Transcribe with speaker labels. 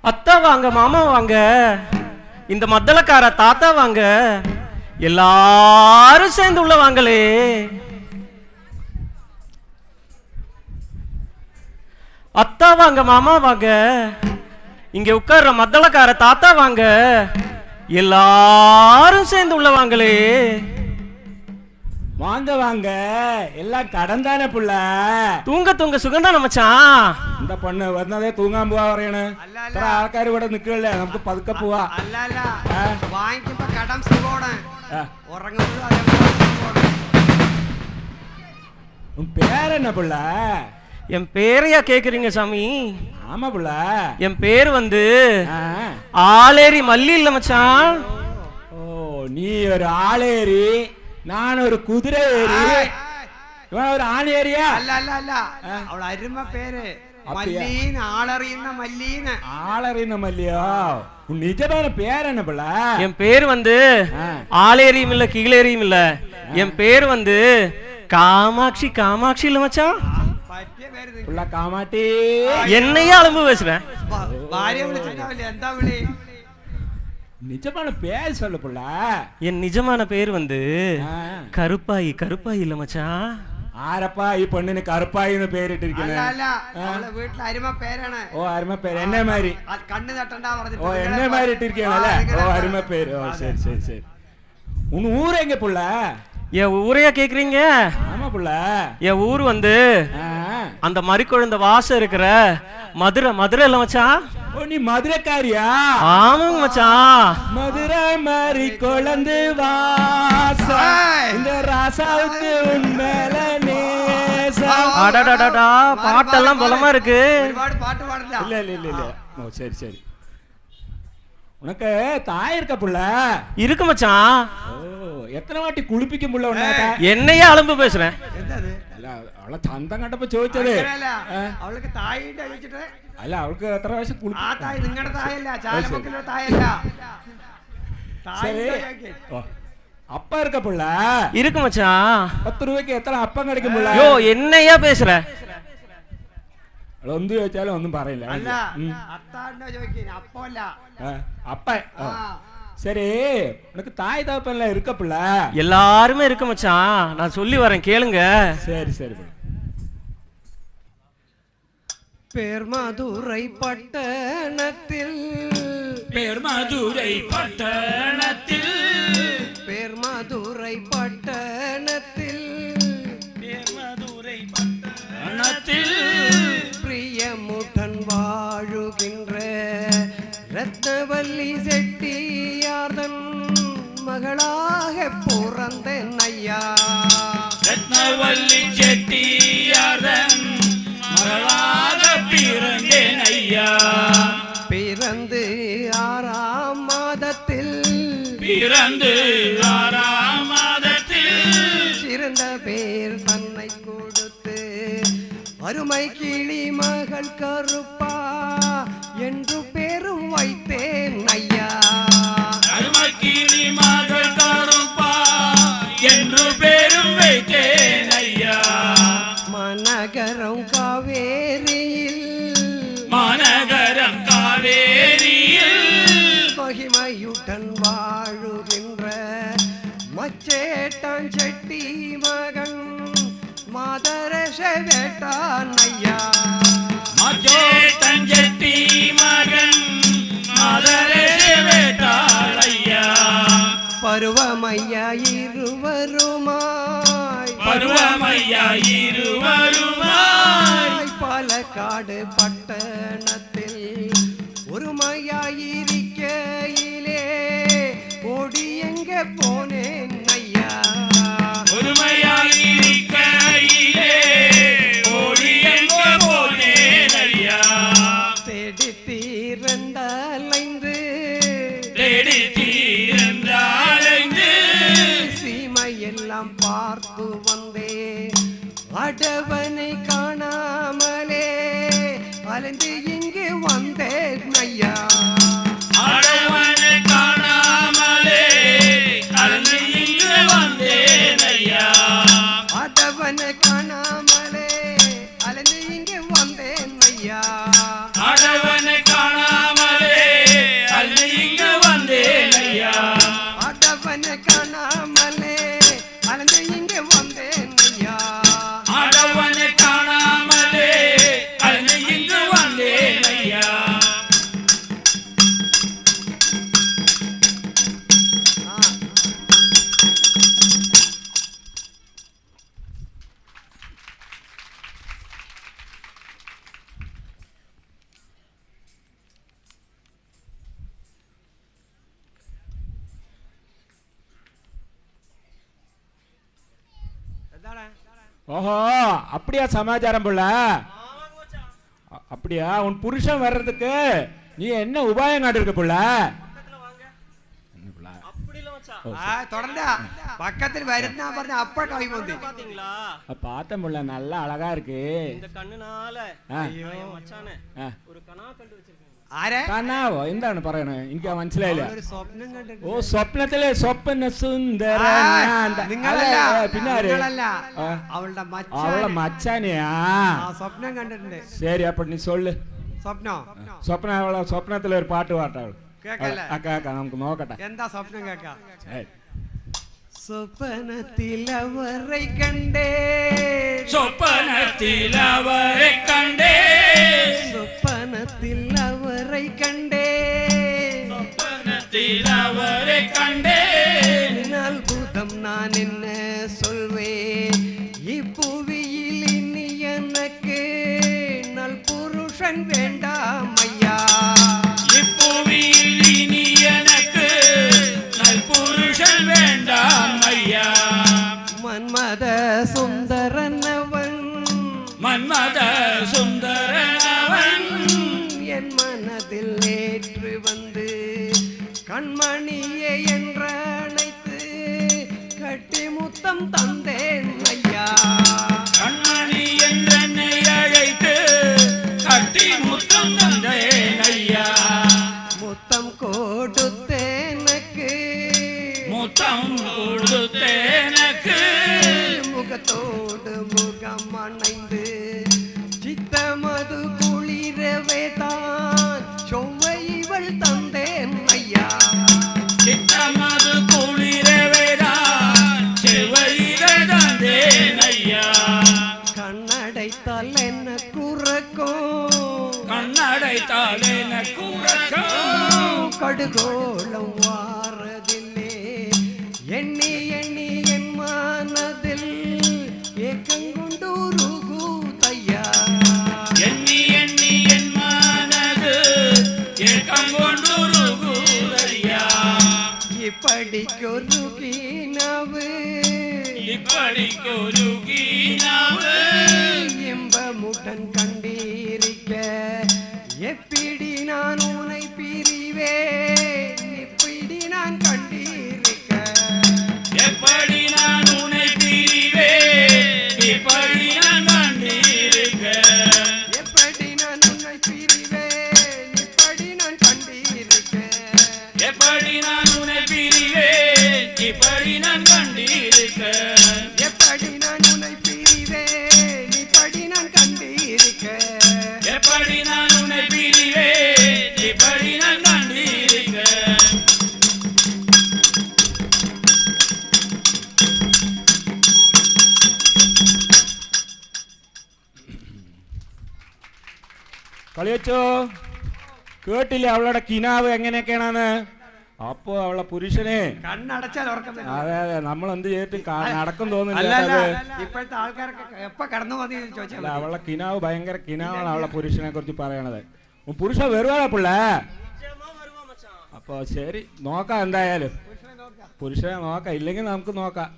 Speaker 1: அத்தா வாங்க, மாமா வாங்க, இந்த மத்தளக்கார தாத்தா வாங்க, எல்லாரும் சேர்ந்து உள்ள வாங்களே. அத்தா வாங்க, மாமா வாங்க, இங்க உட்கார்ற மத்தளக்கார தாத்தா வாங்க, எல்லாரும் சேர்ந்து உள்ள வாங்களே.
Speaker 2: வாங்க வாங்க, எல்லாம் கடன் தானே புள்ள.
Speaker 1: தூங்க தூங்க சுகந்தான மச்சான்.
Speaker 2: இந்த பொண்ணு വന്നതേ തൂങ്ങാൻ പോവാ പറയണ. ഇത്ര ആൾക്കാർ ഇവിടെ നിൽക്കല്ലേ, നമുക്ക് പതുക്കെ പോവാ.
Speaker 3: അല്ല അല്ല, വാങ്ങിക്കുമ്പോ കടം സുഖമാണ്, ഉറങ്ങുന്നത്
Speaker 2: உன் பேர் என்ன புள்ள?
Speaker 1: என் பேரையா கேக்குறீங்க சாமி?
Speaker 2: ஆமா புள்ள,
Speaker 1: என் பேர் வந்து ஆளேரி மல்லி இல்ல மச்சான்.
Speaker 2: ஓ, நீ ஒரு ஆளேரி, நான் ஒரு குதிரை ஏறி, இவன் ஒரு ஆண் ஏரியா?
Speaker 3: അല്ല അല്ല അല്ല, അവൾ അരുമ പേര് മല്ലീന, ആളറിയുന്ന മല്ലീന.
Speaker 2: ஆளறிந்த மல்லியோ? உன் நிஜமான பேர் என்ன புள்ள?
Speaker 1: என் பேர் வந்து ஆளேரியும் இல்ல கீழேரியும் இல்ல, என் பேர் வந்து காமாட்சி. காமாட்சி இல்ல மச்சான்,
Speaker 2: புள்ள காமாட்டி.
Speaker 1: என்னையே அலம்பு பேசுறேன்.
Speaker 3: ഭാര്യ വിളിച്ചിട്ടാവില്ലേ, എന്താ വിളി?
Speaker 2: நிஜமான பேர் சொல்லு புள்ள.
Speaker 1: என் நிஜமான பேர் வந்து கருப்பாயி. கருப்பாயி இல்ல மச்சான்.
Speaker 2: ആരപ്പാ ഈ പെണ്ണിന് കറുപ്പായിന്ന് പേരിട്ടിരിക്കുന്നത്?
Speaker 3: അല്ല അല്ല, അവളെ വീട്ടിലെ അരുമ പേരാണ്.
Speaker 2: ഓ, അരുമ പേര് എന്നെ മാതിരി.
Speaker 3: കണ്ണ് തട്ടണ്ട പറഞ്ഞു.
Speaker 2: ഓ, എന്നെ മാതിരി ഇട്ടിരിക്കുകയാണല്ലേ? ഓ, അരുമ പേര്. ഓ, ശരി ശരി ശരി. உன் ஊர் எங்க புள்ள?
Speaker 1: என் ஊரையா கேக்குறீங்க?
Speaker 2: ஆமா புள்ள,
Speaker 1: என் ஊர் வந்து அந்த மறிக்குழந்த வாசம் இருக்கிற மதுரை. மதுரை இல்ல மச்சான்.
Speaker 2: ஓ, நீ மதுரைக்காரியா?
Speaker 1: ஆமாங்க மச்சான்.
Speaker 2: மதுரை மாறி குழந்து வாசம், இந்த ராசாவுக்கு உண்மையில நேசம்.
Speaker 1: அடடடடா, பாட்டெல்லாம் பலமா இருக்கு.
Speaker 3: ഒരുപാട് പാട്ട് പാടില്ല.
Speaker 2: இல்ல இல்ல இல்ல இல்ல. ஓ, சரி சரி. உனக்கு தாய் இருக்க புள்ள?
Speaker 1: இருக்கு மச்சான்.
Speaker 2: ஓ, எத்தனை வாட்டி குளிப்பிக்க புள்ள உன்ன?
Speaker 1: என்னையே அலம்பு பேசுறேன்.
Speaker 3: എന്തത്?
Speaker 2: അല്ല, അവളെ ചന്തം കണ്ടപ്പോ ചോദിച്ചത്.
Speaker 3: അവൾക്ക് തായിണ്ട് ചോദിച്ചിട്ട്.
Speaker 2: അല്ല, അവൾക്ക് എത്ര പ്രാവശ്യം
Speaker 3: ആ തായ് നിങ്ങളുടെ തായല്ല, ചാലമുക്കിലെ തായല്ല.
Speaker 2: அப்பா இருக்க புள்ள?
Speaker 1: இருக்கு மச்சான்.
Speaker 2: 10 ரூபாய்க்கு எத்தனை அப்பம் கிடைக்கும் புள்ள?
Speaker 1: யோ, என்னையா பேசுற?
Speaker 2: ഒന്നും ചോദിച്ചാലും ഒന്നും പറയില്ല.
Speaker 3: അല്ല, അത്താണ്ടോ ചോദിക്കുന്ന, അപ്പല്ല
Speaker 2: அப்ப. சரி, உனக்கு தாய் தகப்பன்ல இருக்க புள்ள?
Speaker 1: எல்லாருமே இருக்கு மச்சான், நான் சொல்லி வரேன் கேளுங்க.
Speaker 2: சரி சரி புள்ள.
Speaker 3: பெருமதுரை பட்டணத்தில்,
Speaker 2: பெருமதுரை பட்டணத்தில்,
Speaker 3: பெருமதுரை பட்டணத்தில்,
Speaker 2: பெருமதுரை பட்டணத்தில்
Speaker 3: பிரியமுடன் வாழுகின்ற ரத்னவல்லி செட்டியார்தன் மகளாக பிறந்தேன் ஐயா.
Speaker 2: ரத்னவல்லி செட்டியார்தன் மகளாக பிறந்தேன் ஐயா.
Speaker 3: பிறந்து 6ஆம் மாதத்தில்,
Speaker 2: பிறந்து 6ஆம் மாதத்தில்
Speaker 3: சிறந்த பேர் தன்னை கொடுத்து அருமை கிளி மகள் கருப்பா என்று பேரும் வைத்தேன் ஐயா.
Speaker 2: அருமை கிளி மகள் கருப்பா என்று பேரும் வைத்தேன் ஐயா.
Speaker 3: மனகரம் காவேரியில்,
Speaker 2: மாநகரம் காவேரியில்
Speaker 3: மகிமையுடன் வாழுகின்ற மச்சேட்டான் செட்டி மகன் மாதரச வேட்டான் ஐயா.
Speaker 2: மச்சேட்டான் செட்டி மகன் மாதரச வேட்டான் ஐயா.
Speaker 3: பருவமையா இருவருமாய்,
Speaker 2: பருவமையா இருவருமாய்
Speaker 3: பாலக்காடு பட்டணத்தில் ஒருமையாயிருக்கையிலே ஓடி எங்க போனேன் ஐயா.
Speaker 2: ஒருமையாயிருக்கையிலே ஓடி எங்க போனேன் ஐயா.
Speaker 3: தேடி தீரந்தாலைந்து,
Speaker 2: தேடி தீரந்தாலைந்து
Speaker 3: சீமையெல்லாம் பார்த்து வந்தேன், அடவனை காணாமலே அலைந்து இங்கு வந்தேன் ஐயா.
Speaker 2: அடவனை காணாமலே அலைந்து இங்கு வந்தேன் ஐயா.
Speaker 3: அடவனை காணாமலே அலைந்து இங்கு வந்தேன் ஐயா.
Speaker 2: அடவனை காணாமலே ஓஹோ அப்படியா சமாச்சாரம் புள்ள? அப்படியா? உன் புருஷன் வர்றதுக்கு நீ என்ன உபாயம் காட்டிருக்க புள்ள?
Speaker 3: தொடர்ந்தா பக்கத்தில் வருதுன்னா பாருங்க அப்பா கவி வந்து
Speaker 1: பாத்தீங்களா?
Speaker 2: பார்த்தேன் புள்ள, நல்லா அழகா இருக்கு.
Speaker 1: இந்த கண்ணுனால மச்சானே ஒரு கனா கண்டு வச்சிருக்கேன்.
Speaker 3: ആരെ?
Speaker 2: കനാവോ? എന്താണ് പറയണേ? എനിക്ക് മനസ്സിലായില്ല.
Speaker 3: ഒരു സ്വപ്നം കണ്ടിട്ടുണ്ട്.
Speaker 2: ഓ സ്വപ്നത്തിലെ സ്വപ്ന സുന്ദര
Speaker 3: നിങ്ങളല്ല,
Speaker 2: പിന്നെ
Speaker 3: അവളുടെ
Speaker 2: അവളെ മച്ചാനെയാ
Speaker 3: സ്വപ്നം കണ്ടിട്ടുണ്ട്.
Speaker 2: ശരി, അപ്പൊ നീ സൊല്ലു. സ്വപ്ന അവളെ സ്വപ്നത്തിലെ ഒരു പാട്ട് പാട്ട അവള് കേക്കാം, നമുക്ക് നോക്കട്ടെ.
Speaker 3: എന്താ സ്വപ്നം കേക്കാം? സ്വപ്നത്തിലവരെ കണ്ടേ,
Speaker 2: സ്വപ്നത്തിലവരെ കണ്ടേ,
Speaker 3: സ്വപ്നത്തിലവരെ കണ്ടേ,
Speaker 2: സ്വപ്നത്തിലവരെ കണ്ടേ,
Speaker 3: അത്ഭുതം ഞാൻ என்ன சொல்வேன், இப்புவியில் இனி எனக்கு நல் புருஷன் வேண்டாம் ஐயா,
Speaker 2: இப்புவியில் இனி எனக்கு நல் புருஷன் வேண்டாம் ஐயா,
Speaker 3: மன்மத சுந்தரனவன்,
Speaker 2: மன்மத சுந்தரனவன்
Speaker 3: என் மனதில் ஏற்று வந்து கண்மணியே என்று அழைத்து கட்டி முத்தம் தந்தேன் ஐயா,
Speaker 2: கண்மணி என்றென்னை அழைத்து கட்டி முத்தம் தந்தேன் ஐயா,
Speaker 3: முத்தம் கொடுத்தேனக்கு,
Speaker 2: முத்தம் கொடுத்தேனக்கு,
Speaker 3: முகத்தோடு முகம் அணைந்து சித்தமது குளிரவே தான் சொவ்வை இவள் தந்தேன் ஐயா,
Speaker 2: சித்தமது குளிரவே தான் செவ்வைகள் தந்தேன் ஐயா,
Speaker 3: கண்ணடைத்தால் என்ன குறக்கும்,
Speaker 2: கண்ணடைத்தால் என்ன குறக்கும்,
Speaker 3: கடுகோளம் வாரதில்லே எண்ணி எண்ணி என் மனதில் ஏக்கங்குண்டுருகுதையா,
Speaker 2: எண்ணி எண்ணி என் மனது ஏக்கங்குண்டுருகுதையா,
Speaker 3: இப்படிக்கொரு கீனவு,
Speaker 2: இப்படிக்கொரு கீனவு
Speaker 3: இன்பமுடன் கண்டிருக்க எப்படி நான் உன்னை பிரிவேன், இப்படி நான் கண்டிருக்க,
Speaker 2: எப்படி நான் உன்னை பிரிவேன், இப்படி நான் கண்டிருக்க,
Speaker 3: எப்படி நான் உன்னை பிரிவேன், இப்படி நான் கண்டிருக்க,
Speaker 2: எப்படி நான் உன்னை பிரிவேன், இப்படி நான் கண்டிருக்க,
Speaker 3: எப்படி நான் உன்னை பிரிவேன், இப்படி நான் கண்டிருக்க,
Speaker 2: எப்படி நான் உன்னை பிரிவேன், இப்படி நான் கண்டிருக்க. കളിയച്ചോ, കേട്ടില്ലേ അവളുടെ കിനാവ് എങ്ങനെയൊക്കെയാണെന്ന്? അപ്പോ അവളെ പുരുഷനെ
Speaker 3: കണ്ണടച്ചാൽ ഉറക്കം വരും.
Speaker 2: അതെ അതെ, നമ്മൾ എന്ത് ചെയ്തിട്ട് നടക്കും
Speaker 3: അല്ല,
Speaker 2: തോന്നുന്നില്ല.
Speaker 3: അല്ല, ഇപ്പോഴത്തെ ആൾക്കാരൊക്കെ എപ്പ കടന്നു വന്നു ചോദിച്ചാൽ
Speaker 2: അവളെ കിനാവ് ഭയങ്കര കിനാവാണ് അവളെ പുരുഷനെ കുറിച്ച് പറയണത്. പുരുഷൻ വരുവാടാ പിള്ളേ? അപ്പൊ ശരി, നോക്കാം, എന്തായാലും പുരുഷനെ നോക്കാം, ഇല്ലെങ്കിൽ നമുക്ക് നോക്കാം.